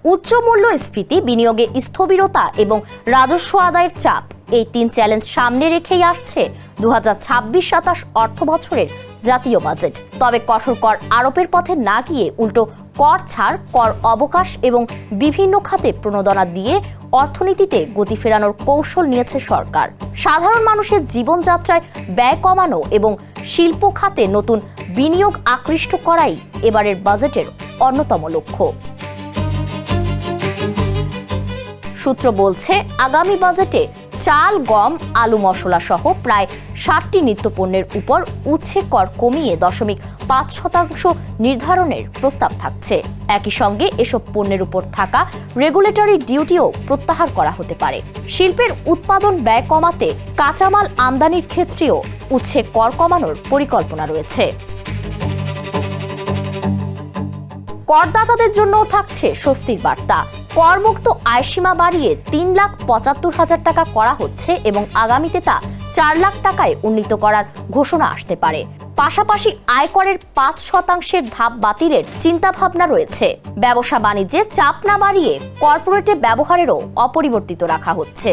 উচ্চ মূল্যস্ফীতি, বিনিয়োগে স্থবিরতা এবং রাজস্ব আদায়ের চাপ, এই 3 চ্যালেঞ্জ সামনে রেখেই আসছে 2026-27 অর্থ বছরের জাতীয় বাজেট। তবে কঠোর কর আরোপের পথে না গিয়ে উল্টো কর ছাড়, কর অবকাশ এবং বিভিন্ন খাতে প্রণোদনা দিয়ে অর্থনীতিতে গতি ফেরানোর কৌশল নিয়েছে সরকার। সাধারণ মানুষের জীবনযাত্রায় ব্যয় কমানো এবং শিল্প খাতে নতুন বিনিয়োগ আকৃষ্ট করাই এবারের বাজেটের অন্যতম লক্ষ্য। সূত্র বলছে, আগামী বাজেটে চাল, গম, আলু, মশলা সহ প্রায় 60টি নিত্যপণ্যের উপর উচ্ছে কর কমিয়ে 0.5% নির্ধারণের প্রস্তাব থাকছে। একই সঙ্গে এসব পণ্যের উপর থাকা রেগুলেটরি ডিউটিও প্রত্যাহার করা হতে পারে। শিল্পের উৎপাদন ব্যয় কমাতে কাঁচামাল আমদানির ক্ষেত্রেও উচ্ছে কর কমানোর পরিকল্পনা রয়েছে। করদাতাদের জন্য থাকছে স্বস্তির বার্তা। করমুক্ত আয়সীমা বাড়িয়ে 3,75,000 টাকা করা হচ্ছে এবং আগামীতে তা 4 লাখ টাকায় উন্নীত করার ঘোষণা আসতে পারে। পাশাপাশি আয়করের 5% ধাপ বাতিলের চিন্তাভাবনা রয়েছে। ব্যবসা বাণিজ্যে চাপ না বাড়িয়ে কর্পোরেটে ব্যবহারেরও অপরিবর্তিত রাখা হচ্ছে।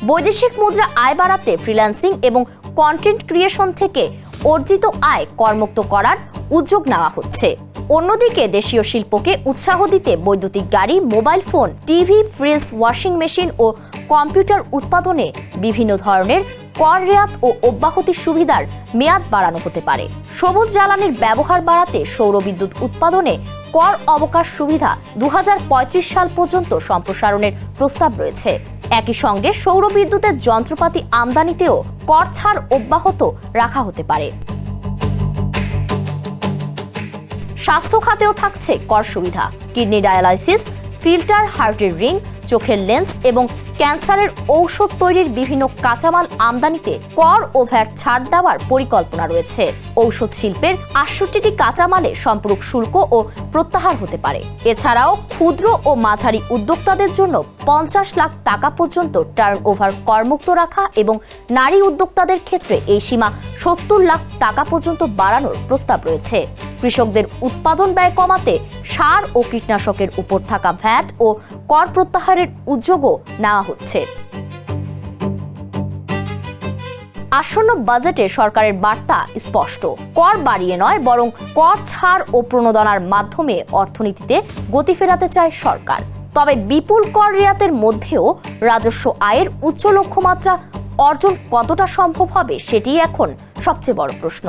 বৈদেশিক মুদ্রা আয় বাড়াতে ফ্রিল্যান্সিং এবং কন্টেন্ট ক্রিয়েশন থেকে অর্জিত আয় করমুক্ত করার উদ্যোগ নেওয়া হচ্ছে। অন্যদিকে দেশীয় শিল্পকে উৎসাহ দিতে বৈদ্যুতিক গাড়ি, mobile phone, TV, fridge, washing machine ও কম্পিউটার উৎপাদনে বিভিন্ন ধরনের কর রেয়াত ও অব্যাহতি সুবিধার মেয়াদ বাড়ানো হতে পারে। সবুজ জ্বালানির ব্যবহার বাড়াতে সৌর বিদ্যুৎ উৎপাদনে কর অবকাশ সুবিধা 2035 সাল পর্যন্ত সম্প্রসারণের প্রস্তাব রয়েছে। একই সঙ্গে সৌর বিদ্যুতের যন্ত্রপাতি আমদানিতেও কর ছাড় অব্যাহত রাখা হতে পারে। স্বাস্থ্য খাতেও থাকছে কর সুবিধা। কিডনি ডায়ালাইসিস, ফিল্টার, হার্টের রিং, চোখের লেন্স এবং ক্যান্সারের ঔষধ তৈরির বিভিন্ন কাঁচামাল আমদানিতে কর ও ভ্যাট ছাড় দেওয়ার পরিকল্পনা রয়েছে। ঔষধ শিল্পের 68টি কাঁচামালে সম্পূরক শুল্ক ও প্রত্যাহার হতে পারে। এছাড়াও ক্ষুদ্র ও মাঝারি উদ্যোক্তাদের জন্য 50 লাখ টাকা পর্যন্ত টার্ন ওভার করমুক্ত রাখা এবং নারী উদ্যোক্তাদের ক্ষেত্রে এই সীমা 70 লাখ টাকা পর্যন্ত বাড়ানোর প্রস্তাব রয়েছে। কৃষকদের উৎপাদন ব্যয় কমাতে সার ও কীটনাশকের উপর থাকা ভ্যাট ও কর প্রত্যাহারের উদ্যোগও নেওয়া হচ্ছে। আসন্ন বাজেটে সরকারের বার্তা স্পষ্ট। কর বাড়িয়ে নয়, বরং কর ছাড় ও প্রণোদনার মাধ্যমে অর্থনীতিতে গতি ফেরাতে চায় সরকার। তবে বিপুল কর রেয়াতের মধ্যেও রাজস্ব আয়ের উচ্চ লক্ষ্যমাত্রা অর্জন কতটা সম্ভব হবে, সেটি এখন সবচেয়ে বড় প্রশ্ন।